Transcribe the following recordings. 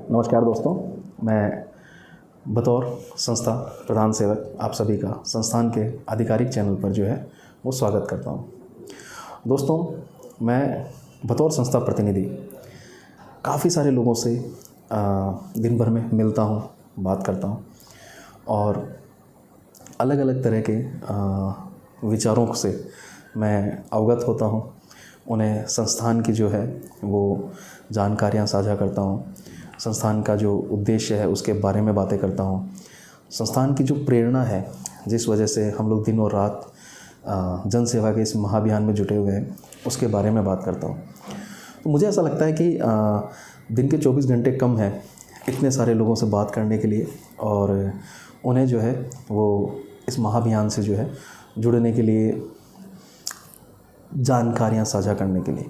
नमस्कार दोस्तों, मैं बतौर संस्था प्रधान सेवक आप सभी का संस्थान के आधिकारिक चैनल पर जो है वो स्वागत करता हूँ। दोस्तों, मैं बतौर संस्था प्रतिनिधि काफ़ी सारे लोगों से दिन भर में मिलता हूँ, बात करता हूँ और अलग अलग तरह के विचारों से मैं अवगत होता हूँ। उन्हें संस्थान की जो है वो जानकारियाँ साझा करता हूँ, संस्थान का जो उद्देश्य है उसके बारे में बातें करता हूँ, संस्थान की जो प्रेरणा है जिस वजह से हम लोग दिन और रात जन सेवा के इस महाअभियान में जुटे हुए हैं उसके बारे में बात करता हूँ। तो मुझे ऐसा लगता है कि दिन के 24 घंटे कम हैं इतने सारे लोगों से बात करने के लिए और उन्हें जो है वो इस महाअभियान से जो है जुड़ने के लिए, जानकारियाँ साझा करने के लिए।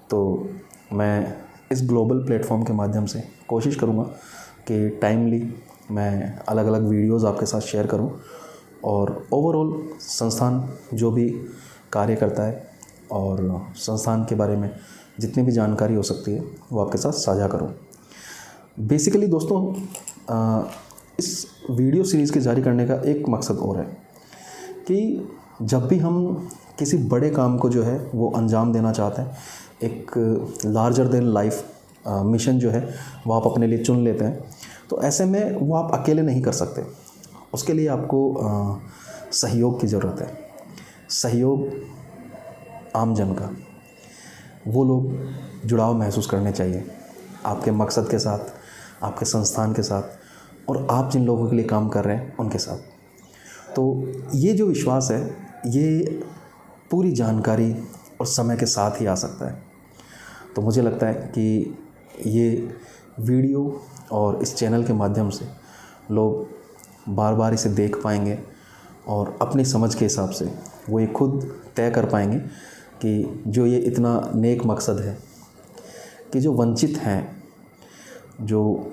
तो मैं इस ग्लोबल प्लेटफॉर्म के माध्यम से कोशिश करूँगा कि टाइमली मैं अलग अलग वीडियोस आपके साथ शेयर करूँ और ओवरऑल संस्थान जो भी कार्य करता है और संस्थान के बारे में जितनी भी जानकारी हो सकती है वो आपके साथ साझा करूँ। बेसिकली दोस्तों, इस वीडियो सीरीज़ के जारी करने का एक मकसद और है कि जब भी हम किसी बड़े काम को जो है वो अंजाम देना चाहते हैं, एक लार्जर देन लाइफ मिशन जो है वो आप अपने लिए चुन लेते हैं, तो ऐसे में वो आप अकेले नहीं कर सकते। उसके लिए आपको सहयोग की ज़रूरत है। सहयोग आम जन का, वो लोग जुड़ाव महसूस करने चाहिए आपके मकसद के साथ, आपके संस्थान के साथ और आप जिन लोगों के लिए काम कर रहे हैं उनके साथ। तो ये जो विश्वास है ये पूरी जानकारी और समय के साथ ही आ सकता है। तो मुझे लगता है कि ये वीडियो और इस चैनल के माध्यम से लोग बार बार इसे देख पाएंगे और अपनी समझ के हिसाब से वो ये खुद तय कर पाएंगे कि जो ये इतना नेक मकसद है कि जो वंचित हैं, जो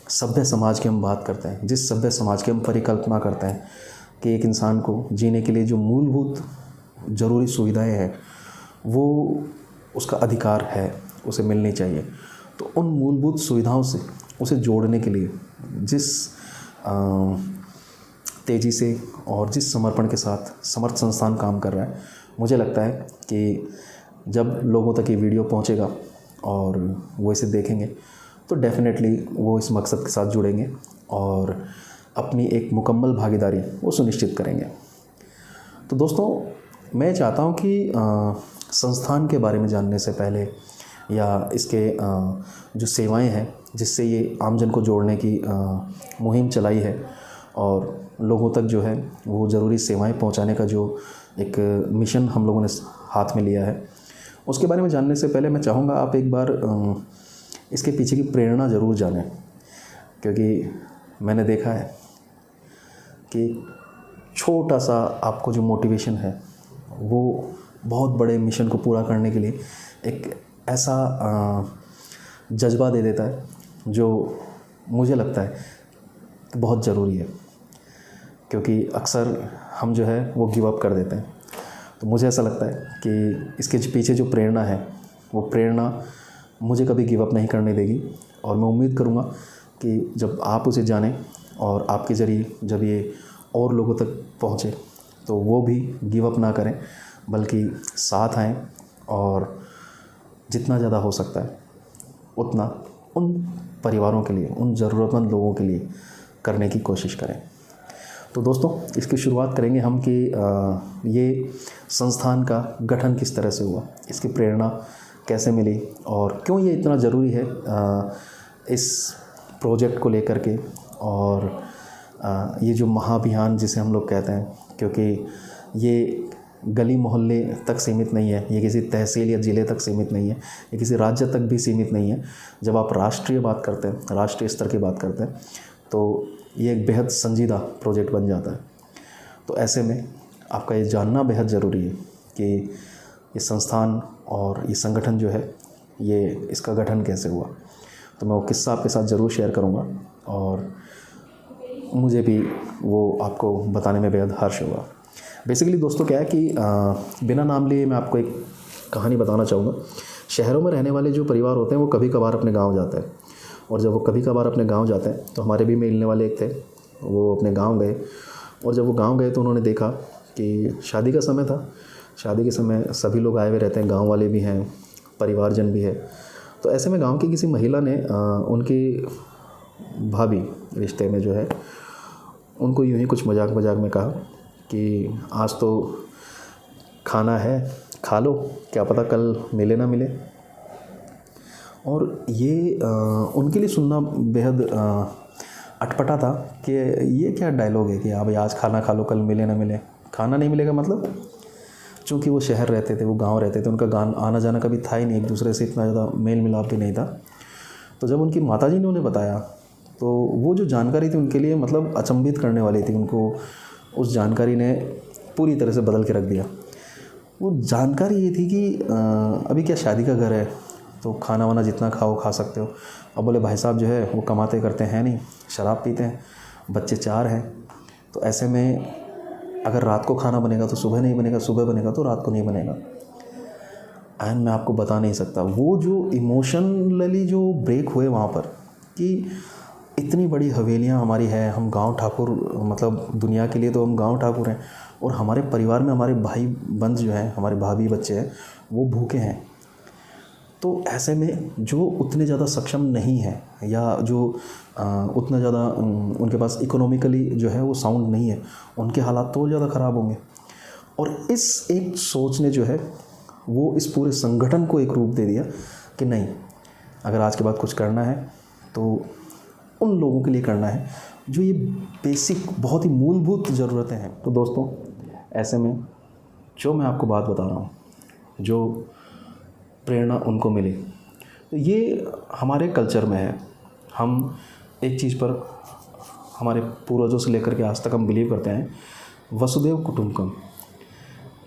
सभ्य समाज की हम बात करते हैं, जिस सभ्य समाज की हम परिकल्पना करते हैं कि एक इंसान को जीने के लिए जो मूलभूत ज़रूरी सुविधाएं हैं वो उसका अधिकार है, उसे मिलनी चाहिए। तो उन मूलभूत सुविधाओं से उसे जोड़ने के लिए जिस तेज़ी से और जिस समर्पण के साथ समर्थ संस्थान काम कर रहा है, मुझे लगता है कि जब लोगों तक ये वीडियो पहुंचेगा और वो इसे देखेंगे तो डेफ़िनेटली वो इस मकसद के साथ जुड़ेंगे और अपनी एक मुकम्मल भागीदारी वो सुनिश्चित करेंगे। तो दोस्तों, मैं चाहता हूँ कि संस्थान के बारे में जानने से पहले या इसके जो सेवाएं हैं जिससे ये आमजन को जोड़ने की मुहिम चलाई है और लोगों तक जो है वो ज़रूरी सेवाएं पहुंचाने का जो एक मिशन हम लोगों ने हाथ में लिया है, उसके बारे में जानने से पहले मैं चाहूँगा आप एक बार इसके पीछे की प्रेरणा ज़रूर जानें। क्योंकि मैंने देखा है कि छोटा सा आपको जो मोटिवेशन है वो बहुत बड़े मिशन को पूरा करने के लिए एक ऐसा जज्बा दे देता है जो मुझे लगता है कि बहुत ज़रूरी है। क्योंकि अक्सर हम जो है वो गिव अप कर देते हैं। तो मुझे ऐसा लगता है कि इसके पीछे जो प्रेरणा है वो प्रेरणा मुझे कभी गिव अप नहीं करने देगी और मैं उम्मीद करूँगा कि जब आप उसे जानें और आपके ज़रिए जब ये और लोगों तक पहुँचे तो वो भी गिव अप ना करें, बल्कि साथ आएँ और जितना ज़्यादा हो सकता है उतना उन परिवारों के लिए, उन ज़रूरतमंद लोगों के लिए करने की कोशिश करें। तो दोस्तों, इसकी शुरुआत करेंगे हम कि ये संस्थान का गठन किस तरह से हुआ, इसकी प्रेरणा कैसे मिली और क्यों ये इतना ज़रूरी है इस प्रोजेक्ट को लेकर के और ये जो महाअभियान जिसे हम लोग कहते हैं, क्योंकि ये गली मोहल्ले तक सीमित नहीं है, ये किसी तहसील या ज़िले तक सीमित नहीं है, ये किसी राज्य तक भी सीमित नहीं है। जब आप राष्ट्रीय बात करते हैं, राष्ट्रीय स्तर की बात करते हैं, तो ये एक बेहद संजीदा प्रोजेक्ट बन जाता है। तो ऐसे में आपका ये जानना बेहद ज़रूरी है कि ये संस्थान और ये संगठन जो है ये इसका गठन कैसे हुआ। तो मैं वो किस्सा आपके साथ ज़रूर शेयर करूँगा और मुझे भी वो आपको बताने में बेहद हर्ष होगा। बेसिकली दोस्तों क्या है कि बिना नाम लिए मैं आपको एक कहानी बताना चाहूँगा। शहरों में रहने वाले जो परिवार होते हैं वो कभी कभार अपने गांव जाते हैं और जब वो कभी कभार अपने गांव जाते हैं तो हमारे भी मिलने वाले एक थे, वो अपने गांव गए और जब वो गांव गए तो उन्होंने देखा कि शादी का समय था। शादी के समय सभी लोग आए हुए रहते हैं, गांव वाले भी हैं, परिवारजन भी है। तो ऐसे में गांव की किसी महिला ने उनकी भाभी रिश्ते में जो है उनको यूँ ही कुछ मजाक मजाक में कहा कि आज तो खाना है, खा लो, क्या पता कल मिले ना मिले। और ये उनके लिए सुनना बेहद अटपटा था कि ये क्या डायलॉग है कि हाँ भाई आज खाना खा लो कल मिले ना मिले। खाना नहीं मिलेगा मतलब? चूँकि वो शहर रहते थे, वो गांव रहते थे, उनका आना जाना कभी था ही नहीं, एक दूसरे से इतना ज़्यादा मेल मिलाप भी नहीं था। तो जब उनकी माताजी ने उन्हें बताया तो वो जो जानकारी थी उनके लिए मतलब अचंभित करने वाली थी। उनको उस जानकारी ने पूरी तरह से बदल के रख दिया। वो जानकारी ये थी कि अभी क्या शादी का घर है तो खाना वाना जितना खाओ खा सकते हो। अब बोले भाई साहब जो है वो कमाते करते हैं नहीं, शराब पीते हैं, बच्चे 4 हैं, तो ऐसे में अगर रात को खाना बनेगा तो सुबह नहीं बनेगा, सुबह बनेगा तो रात को नहीं बनेगा। एंड मैं आपको बता नहीं सकता वो जो इमोशनली जो ब्रेक हुए वहाँ पर कि इतनी बड़ी हवेलियाँ हमारी है, हम गांव ठाकुर, मतलब दुनिया के लिए तो हम गांव ठाकुर हैं और हमारे परिवार में हमारे भाई बंद जो हैं, हमारे भाभी बच्चे हैं, वो भूखे हैं। तो ऐसे में जो उतने ज़्यादा सक्षम नहीं है या जो उतना ज़्यादा उनके पास इकोनॉमिकली जो है वो साउंड नहीं है, उनके हालात तो ज़्यादा ख़राब होंगे। और इस एक सोच ने जो है वो इस पूरे संगठन को एक रूप दे दिया कि नहीं, अगर आज के बाद कुछ करना है तो उन लोगों के लिए करना है जो ये बेसिक बहुत ही मूलभूत ज़रूरतें हैं। तो दोस्तों, ऐसे में जो मैं आपको बात बता रहा हूँ, जो प्रेरणा उनको मिली, तो ये हमारे कल्चर में है। हम एक चीज़ पर हमारे पूर्वजों से लेकर के आज तक हम बिलीव करते हैं, वसुदेव कुटुंबकम,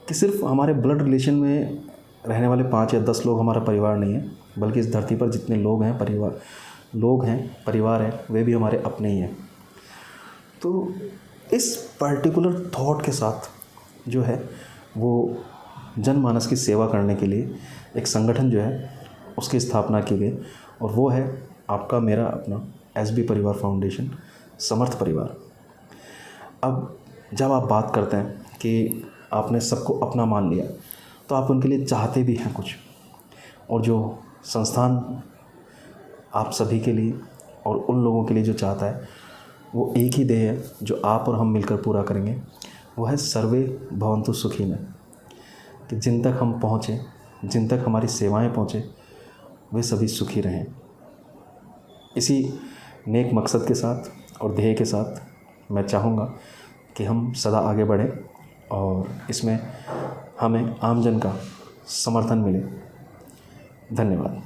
कि सिर्फ हमारे ब्लड रिलेशन में रहने वाले 5 या 10 लोग हमारा परिवार नहीं है, बल्कि इस धरती पर जितने लोग हैं परिवार हैं, वे भी हमारे अपने ही हैं। तो इस पर्टिकुलर थॉट के साथ जो है वो जनमानस की सेवा करने के लिए एक संगठन जो है उसकी स्थापना की गई और वो है आपका मेरा अपना एसबी परिवार फाउंडेशन, समर्थ परिवार। अब जब आप बात करते हैं कि आपने सबको अपना मान लिया तो आप उनके लिए चाहते भी हैं कुछ, और जो संस्थान आप सभी के लिए और उन लोगों के लिए जो चाहता है वो एक ही ध्येय है जो आप और हम मिलकर पूरा करेंगे, वो है सर्वे भवन्तु सुखिनः, कि जिन तक हम पहुँचे, जिन तक हमारी सेवाएं पहुँचे, वे सभी सुखी रहें। इसी नेक मकसद के साथ और ध्येय के साथ मैं चाहूँगा कि हम सदा आगे बढ़ें और इसमें हमें आमजन का समर्थन मिले। धन्यवाद।